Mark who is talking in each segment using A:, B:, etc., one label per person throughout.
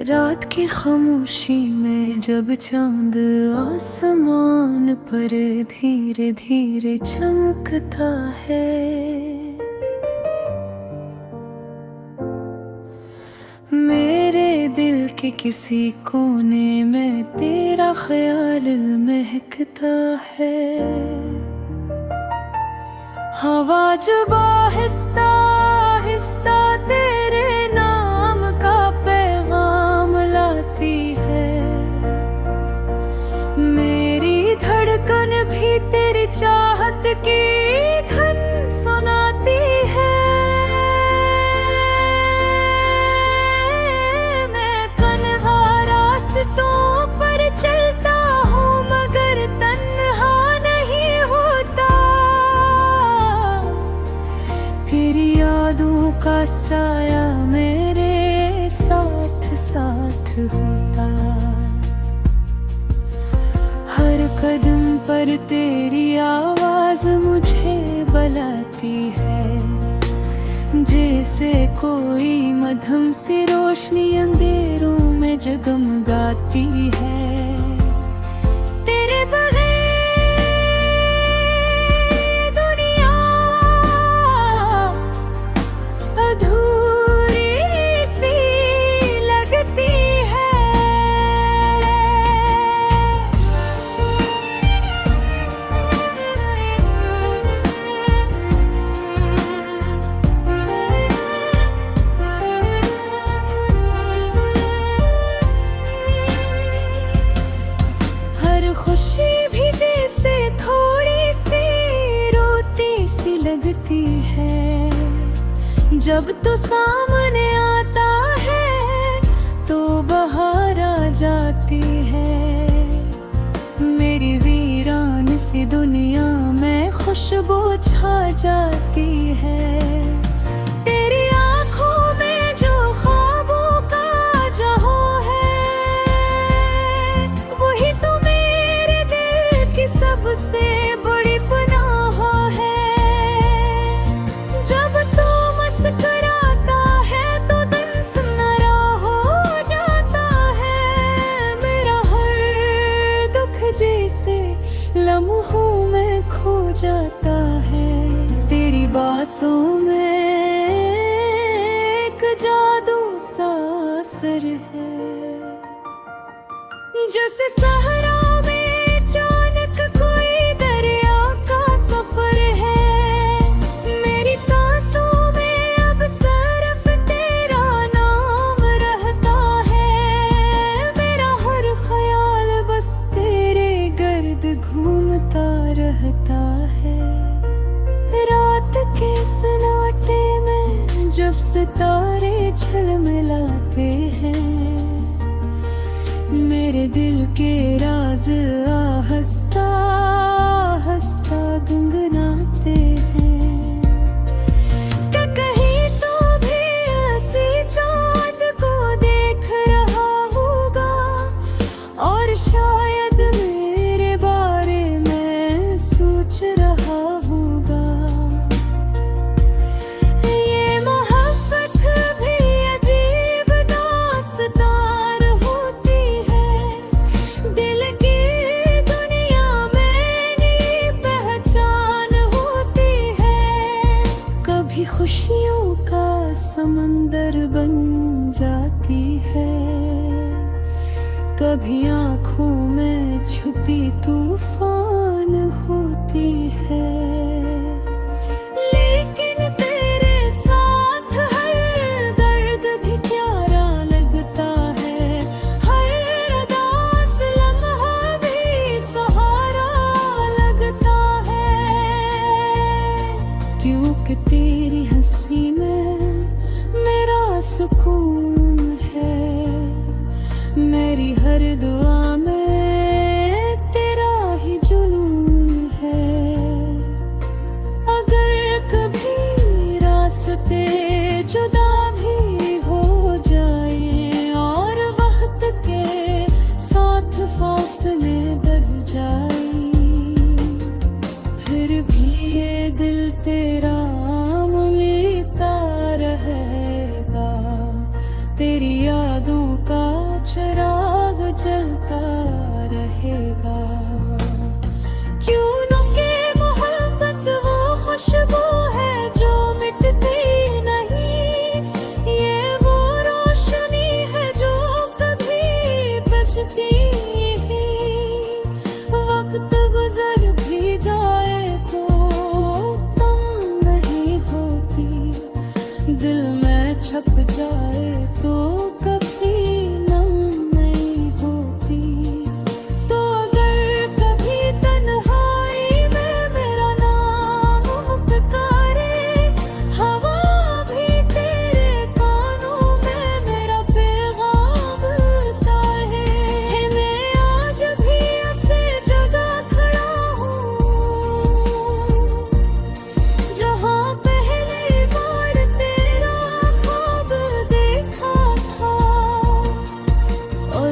A: रात की खामोशी में जब चांद आसमान पर धीरे धीरे चमकता है, मेरे दिल के किसी कोने में तेरा ख्याल महकता है। हवा जब आहिस्ता आहिस्ता तेरे नाम का पैगाम लाती है, मेरी धड़कन भी तेरी चाहत की धन सुनाती है। मैं तन्हा रास्तों पर चलता हूँ मगर तन्हा नहीं होता, तेरी यादों का साया मेरे साथ साथ होता। हर कदम पर तेरी आवाज मुझे बुलाती है, जैसे कोई मध्यम सी रोशनी अंधेरों में जगमगाती है। तेरे बगैर दुनिया अधूरी सी लगती है। हर खुशी भी जैसे थोड़ी सी रोती सी लगती है, जब तू सामने आता है तो बहार आ जाती है। मेरी वीरान सी दुनिया में खुशबू छा जाती है। तेरी आँखों में जो ख्वाबों का जहां है, वही तो मेरे दिल की सबसे बड़ी पनाह है। जब तू मुस्कुराता है तो दिन सुनहरा हो जाता है, मेरा हर दुख जैसे लम्हों में खो जाता है। तेरी बातों में एक जादू सा असर है, जैसे सहरा में अचानक कोई दरिया का सफर है। मेरी सांसों में अब सिर्फ तेरा नाम रहता है, मेरा हर ख्याल बस तेरे गर्द घूमता रहता है। रात के सन्नाटे में जब सितारे झलमिलाते हैं, मेरे दिल के राज आहिस्ता आहिस्ता गुनगुनाते हैं। क्या कहीं तो भी ऐसी चांद को देख रहा होगा, और शायद मेरे बारे में सोच रहा होगा। ये मोहब्बत भी अजीब दास्तान होती है, दिल की दुनिया में नई पहचान होती है। कभी खुशियों का समंदर बन जाती है, कभी आँखों में छुपी तूफान होती है। लेकिन तेरे साथ हर दर्द भी प्यारा लगता है, हर उदास लम्हा भी सहारा लगता है। क्योंकि तेरी हंसी में मेरा सुकून है, मेरी हर दुआ में तेरा ही जुनून है। अगर कभी रास्ते जुदा भी हो जाए और वक्त के साथ फासले बढ़ जाए, फिर भी ये दिल तेरा मिलता रहेगा। तेरी यादों का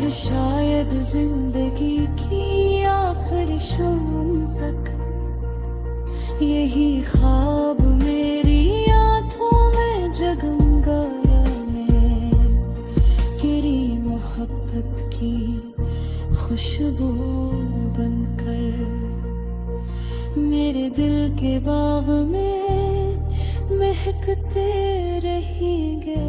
A: शायद जिंदगी की आखिरी शाम तक यही ख्वाब मेरी आंखों में जगमगाया मैं, गिरी मोहब्बत की खुशबू बनकर मेरे दिल के बाग में महकते रहेंगे।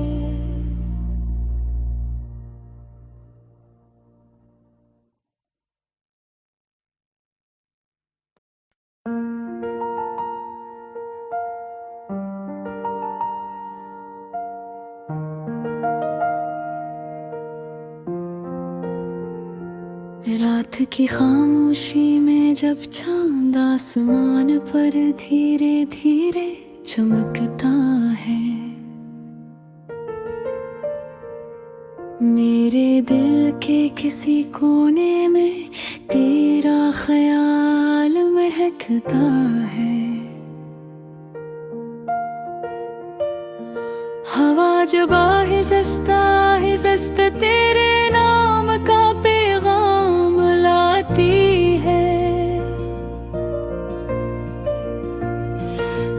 A: रात की खामोशी में जब चांद आसमान पर धीरे धीरे चमकता है, मेरे दिल के किसी कोने में तेरा ख्याल महकता है। हवा जब आहिस्ता तेरे नाम का पैगाम लाती है,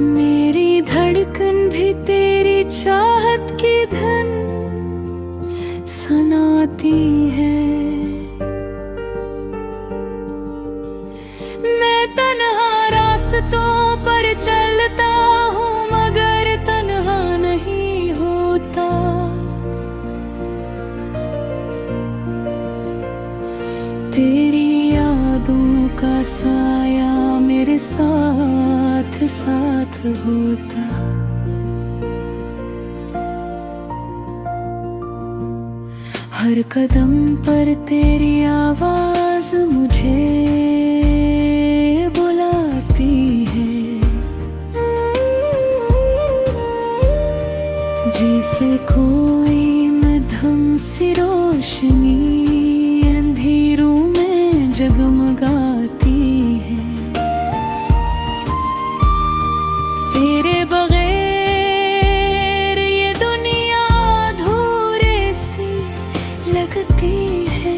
A: मेरी धड़कन भी तेरी चाहत की धन सुनाती है। मैं तन्हा रास्तों पर चलता हूँ मगर तन्हा नहीं होता, तेरी यादों का साया मेरे साथ साथ होता। हर कदम पर तेरी आवाज मुझे बुलाती है, जैसे कोई मध्यम सी रोशनी अंधेरों में जगमगाती है। तेरे बगैर ये दुनिया अधूरे सी लगती है,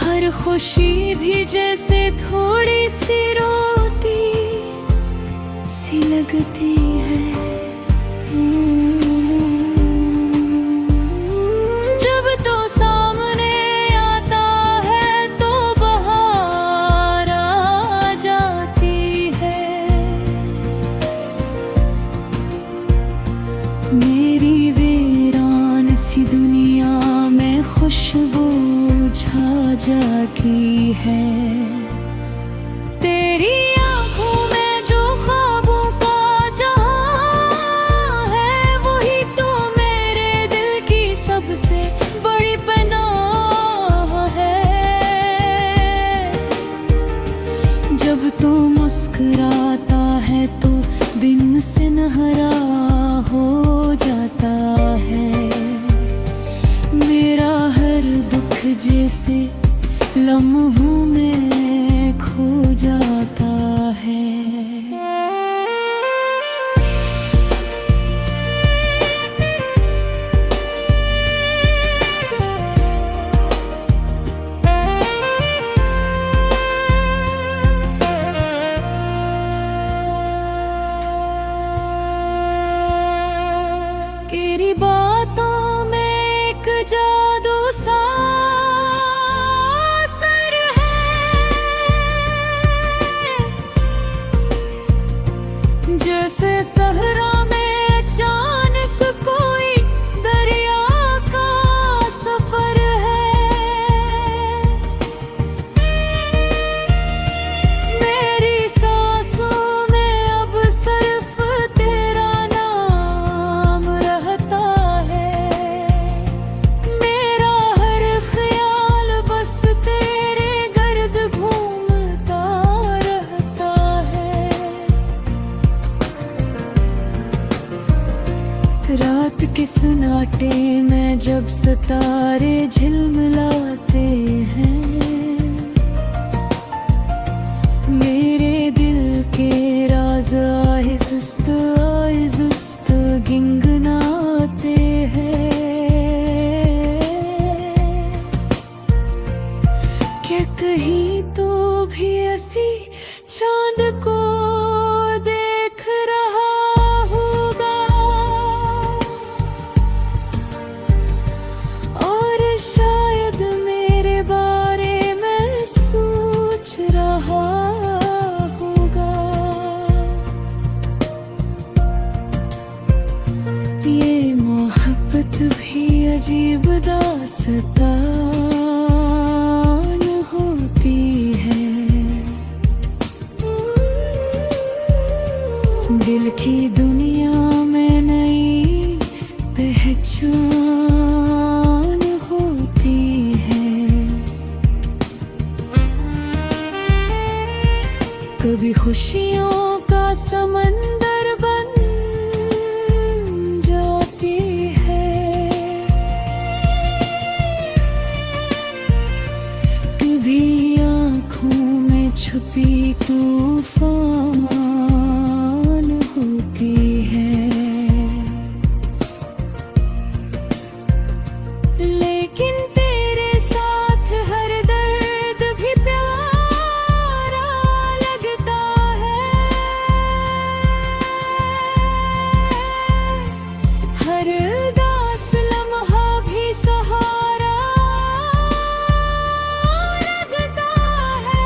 A: हर खुशी भी जैसे थोड़ी सी रोती सी लगती है। जब तो सामने आता है तो बहार आ जाती है, मेरी वीरान सी दुनिया में खुशबू छा जाती है। तेरी आँखों में जो ख्वाबों का जहां है, वही तो मेरे दिल की सबसे बड़ी पनाह है। जब तू मुस्कुराता है तो दिन सुनहरा हो जाता है, मेरा हर दुख जैसे लम्हों में खो जाता है। तेरी बातों में एक जादू सा असर है, जैसे सहरा में अचानक कोई दरिया का सफर है। मेरी सांसों में अब सिर्फ तेरा नाम रहता है, मेरा हर ख्याल बस तेरे गर्द घूमता रहता है। रात के सन्नाटे में जब सितारे झिलमिलाते हैं, मेरे दिल के राज आहिस्ता आहिस्ता गिनगिनाते हैं। अजीब दास्तान होती है। दिल की दुनिया में नई पहचान होती है। कभी खुशियों का समंदर बन जाती है, कभी आँखों में छुपी तूफान होती है। लेकिन तेरे साथ हर दर्द भी प्यारा लगता है। हर उदास लम्हा भी सहारा लगता है।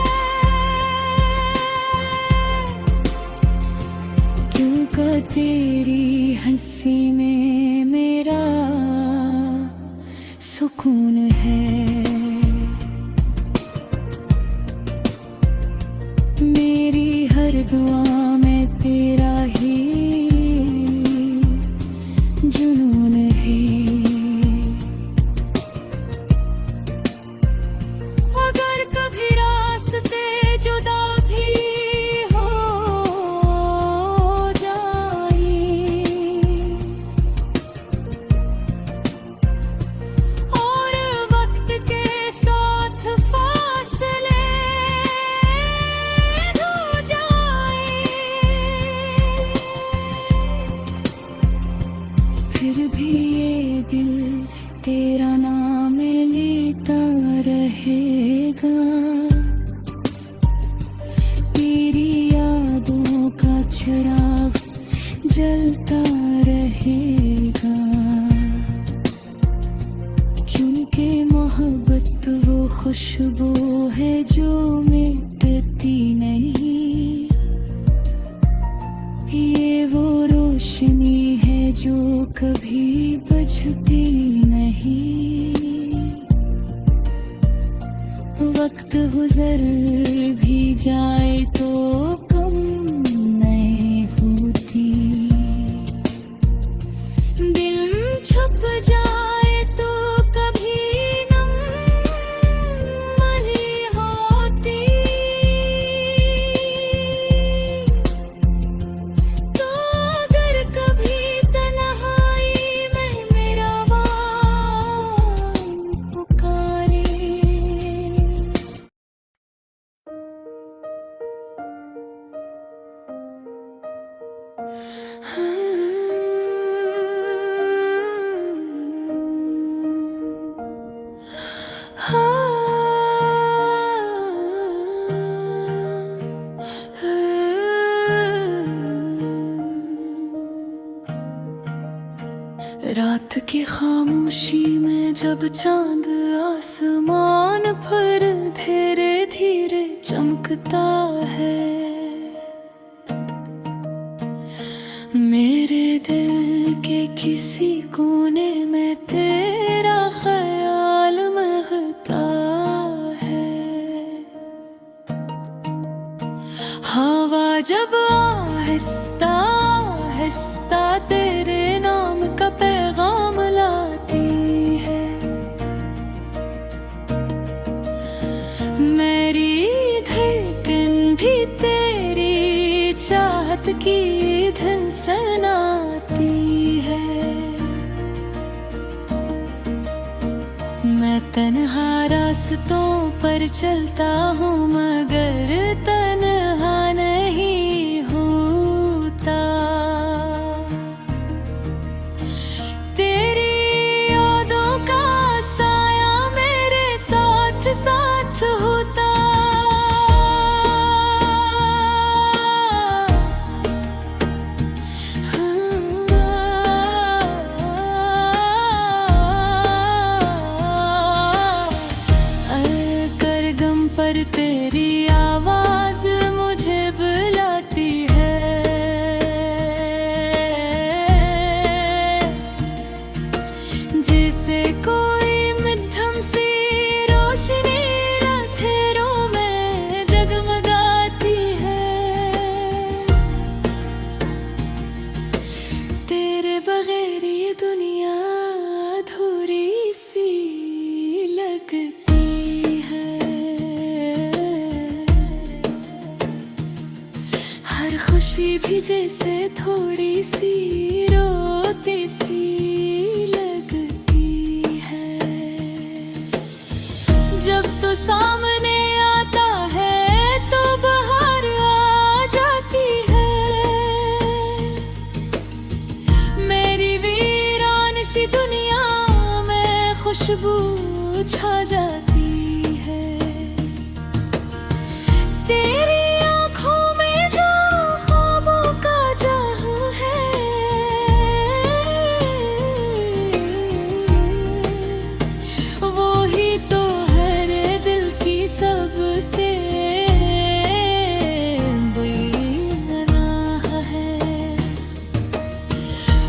A: क्योंकि तेरी हंसी में मेरा सुकून है। मेरी हर दुआ में तेरा ही जुनून है। अगर कभी रास्ते जुदा भी हो जाए और वक्त के साथ फासले हो जाए, फिर भी ये दिल तेरा नाम लेता रहेगा। तेरी यादों का चिराग जलता रहेगा। क्योंकि मोहब्बत वो खुशबू है जो मिटती नहीं। ये वो रोशनी है जो कभी बुझती नहीं। वक्त गुजर भी जाए तो कम नहीं होती। दिल छुप जाए तो कभी नम नहीं होती। तो अगर कभी तन्हाई में मेरा वाम पुकारे, रात की खामोशी में जब चांद आसमान पर धीरे धीरे चमकता है, मेरे दिल के किसी कोने में तेरा ख्याल महकता है। हवा जब आहिस्ता आहिस्ता तेरे नाम का पैगाम लाती है, मेरी धड़कन भी तेरी चाहत की धुन सुनाती है। मैं तन्हा रास्तों पर चलता हूँ मगर तन्हा नहीं होता। तेरी यादों का साया मेरे साथ साथ होता। पर तेरी आवाज मुझे जैसे कोई मध्यम सी रोशनी अंधेरों में जगमगाती है। तेरे बगैर ये दुनिया अधूरी सी लगती है। हर खुशी भी जैसे थोड़ी सी रोती सी लगती है। जब तो सामने आता है तो बाहर आ जाती है। मेरी वीरान सी दुनिया में खुशबू छा जाती है। तेरी आँखों में जो ख्वाबों का जादू है, वो ही तो है रे दिल की सबसे बेगुनाह है।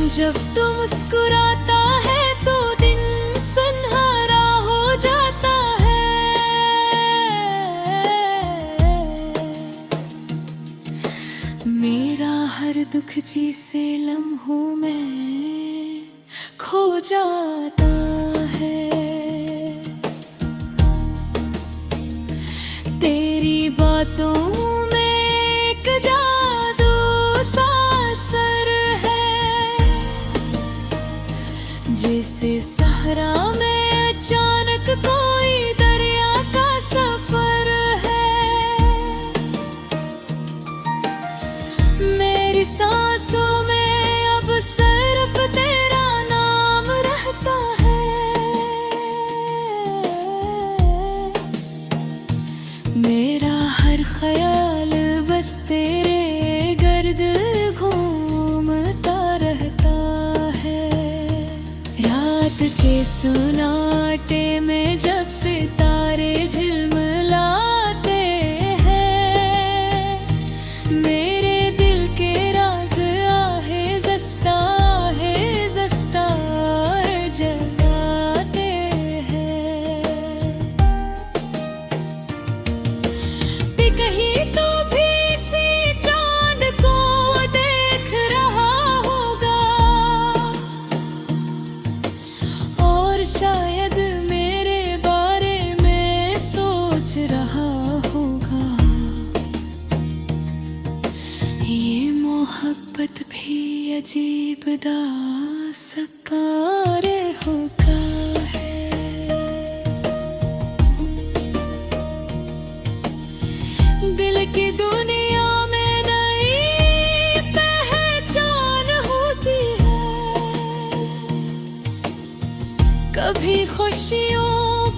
A: जब तू मुस्कुराता है तो दिन सुनहरा हो जाता है। मेरा हर दुख जिसे लम्हों में खो जाता है। तेरी बातों में एक जादू सा असर है। जैसे सहरा में अचानक कोई दरिया का सफर है। मेरी सांसों में अब सिर्फ तेरा नाम रहता है। मेरा हर ख्याल बस तेरे गर्द घूमता रहता है। रात के सुनाटे में जब सितारे झिलमिलाते हैं, मेरे दिल के राज आहे जस्ता जगाते हैं। भी कहीं तो भी इसी चांद को देख रहा होगा, और शायद मेरे बारे में सोच रहा होगा। ये मोहब्बत भी अजीब दास्तान होगा है। दिल की दुनिया में नई पहचान होती है। कभी खुशियों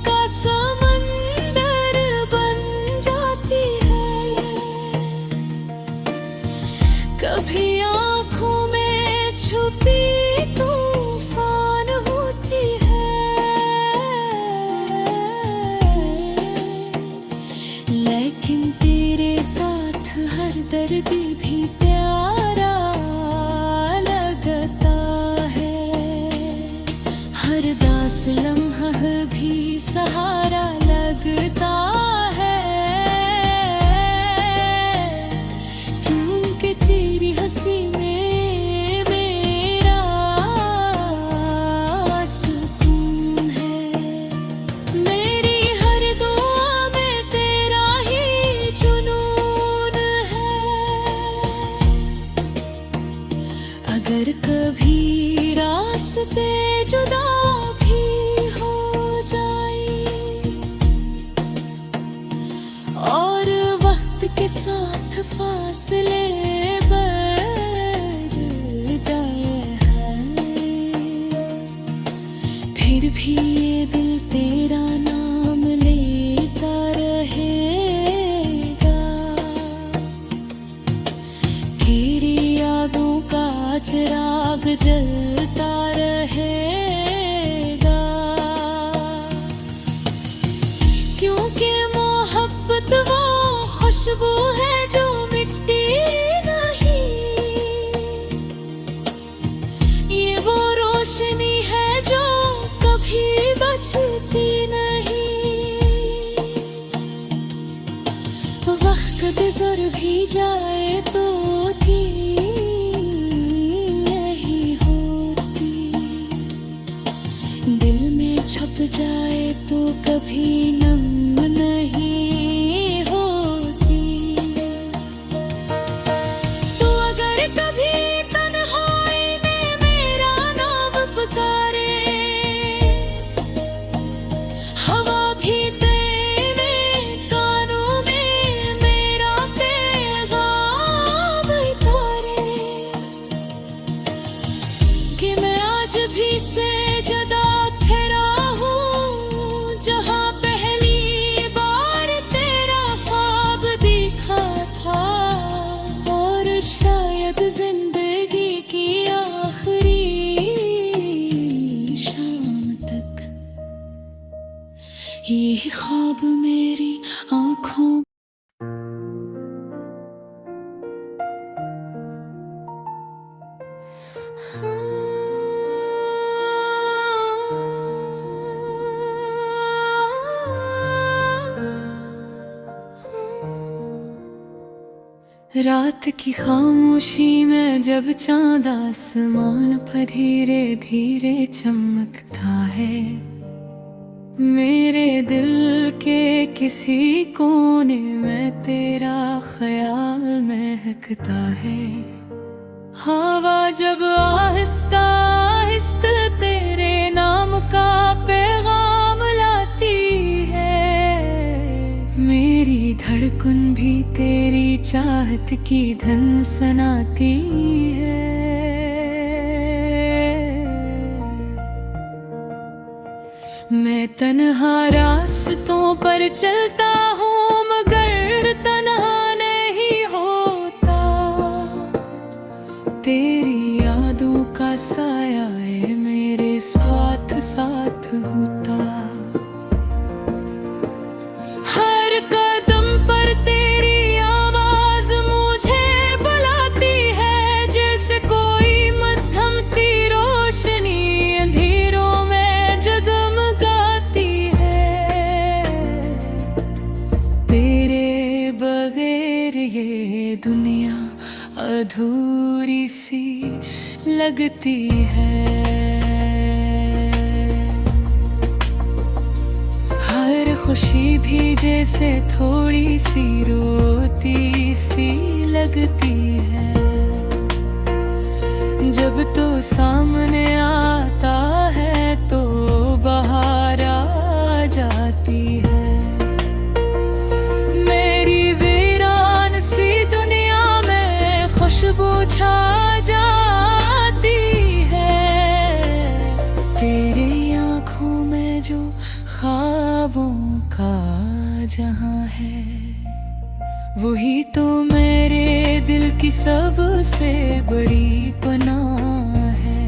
A: का समंदर बन जाती है, कभी आँखों में छुपी तूफान होती है। लेकिन तेरे साथ हर दर्द भी प्यारा लगता है। हर दास लम्हा भी सहारा लगता है। क्योंकि तेरी हंसी में मेरा सुकून है। मेरी हर दुआ में तेरा ही जुनून है। अगर कभी रास्ते जुदा भी हो जाए और वक्त के साथ फासले बढ़ गए हैं, फिर भी ये दिल तेरा नाम लेता रहेगा। तेरी यादों का चिराग जलता रहेगा। क्योंकि मोहब्बत वो खुशबू है जो मिटती नहीं, ये वो रोशनी है जो दिल में छप जाए तो कभी नम नहीं होती। तो अगर कभी तन्हाई में मेरा नाम पुकारे, हवा भी तेरे कानों में मेरा पैगाम उतारे, कि मैं आज भी से जुदा ठहरा हूँ, जहाँ पहली बार तेरा ख्वाब देखा था। और शायद जिंदगी की आखिरी शाम तक ये ख्वाब मेरी आँखों रात की खामोशी में जब चांद आसमान पर धीरे धीरे चमकता है, मेरे दिल के किसी कोने में तेरा ख्याल महकता है। हवा जब आहिस्ता आहिस्ता तेरे नाम का पैगाम लाती है, मेरी धड़कन भी तेरी चाहत की धन सुनाती है। मैं तन्हा रास्तों पर चलता हूँ, मगर तन्हा नहीं होता। तेरी यादों का साया है मेरे साथ साथ होता। हर कदम पर तेरी आवाज मुझे बुलाती है, जैसे कोई मध्यम सी रोशनी अंधेरों में जगमगाती है। तेरे बगैर ये दुनिया अधूरी सी लगती है। हर खुशी भी जैसे थोड़ी सी रोती सी लगती है। जब तो सामने आता है तो बाहर आ जाती है। मेरी वीरान सी दुनिया में खुशबू छा जाती है। तेरी आँखों में जो ख्वाबों का जहां है, वही तो मेरे दिल की सबसे बड़ी पनाह है।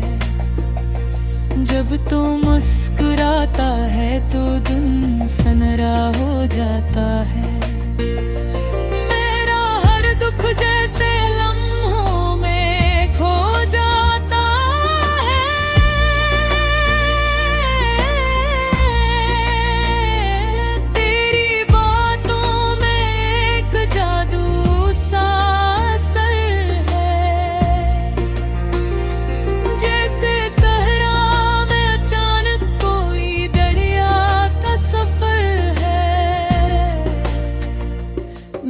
A: जब तो मुस्कुराता है तो दिन सनरा हो जाता है। मेरा हर दुख जैसे लम्हों में खो जाता है। तेरी बातों में एक जादू सा असर है, जैसे सहरा में अचानक कोई दरिया का सफर है।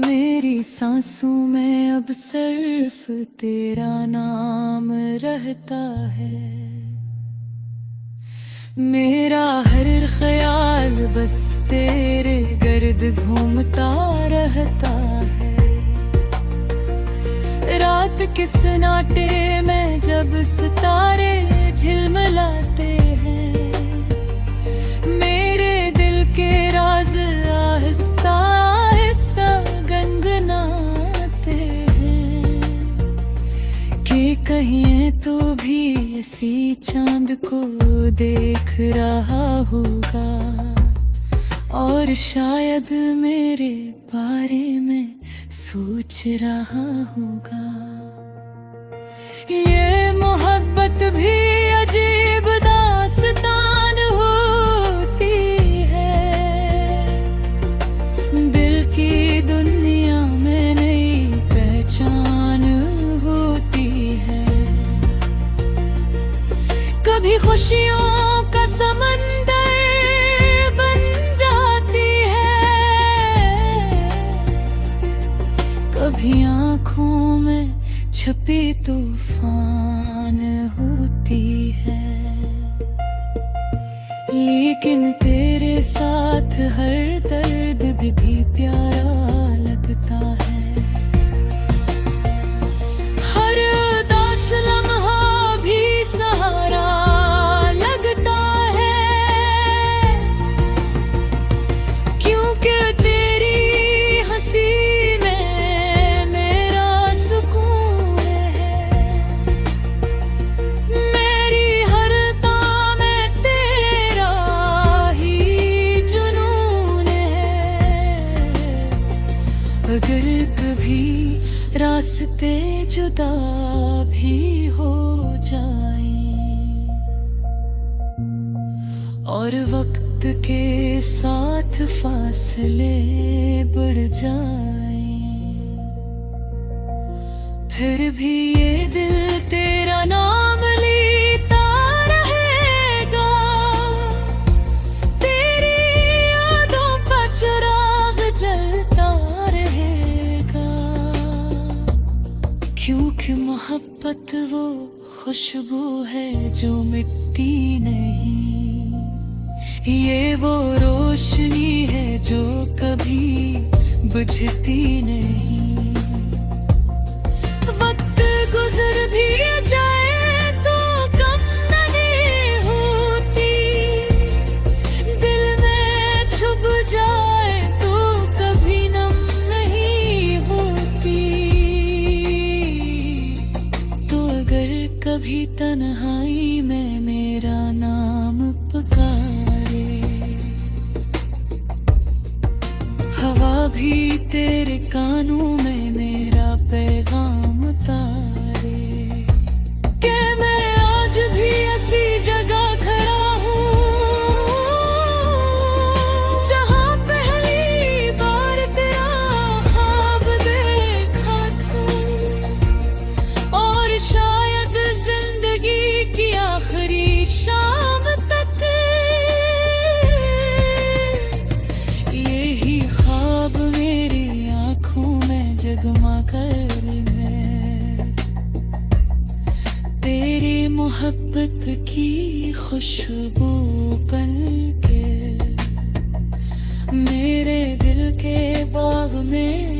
A: मेरी सांसों में अब सिर्फ तेरा नाम रहता है। मेरा हर ख्याल बस तेरे गर्द घूमता रहता है। रात के सन्नाटे में जब सितारे झिलमिलाते हैं, मेरे दिल के राज आहिस्ता आहिस्ता गनगनाते हैं। कि कहीं तो भी इसी चांद को देख रहा होगा, और शायद मेरे बारे में सोच रहा होगा। ये मोहब्बत भी अजीब दास्तान होती है। दिल की दुनिया में नई पहचान होती है। कभी खुशियों का समय तूफान होती है, लेकिन तेरे साथ हर दर्द भी प्यारा लगता है। हर उदास लम्हा भी सहारा लगता है, क्योंकि तेरी हंसी में मेरा सुकून है। मेरी हर तान में तेरा ही जुनून है। अगर कभी रास्ते जुदा भी हो जाएं और वक्त के साथ फासले बढ़ जाएं, फिर भी ये दिल तेरा नाम लेता रहेगा। तेरी यादों का चिराग जलता रहेगा, क्योंकि मोहब्बत वो खुशबू है जो मिटती नहीं। ये वो रोशनी है जो कभी बुझती नहीं। वक्त गुजर भी जाए तो कम नहीं होती, दिल में छुप जाए तो कभी नम नहीं होती। तो अगर कभी तन्हाई में मेरा नाम पुकारे, हवा भी तेरे कानों में मेरा पैगाम उतारे, कि मैं आज भी ऐसी जगह खड़ा हूँ जहाँ पहली बार तेरा ख्वाब देखा था। और शायद जिंदगी की आखिरी शाम तक यही ख्वाब मेरी आँखों में जगमा कर है। तेरी मोहब्बत की खुशबू बन के मेरे दिल के बाग में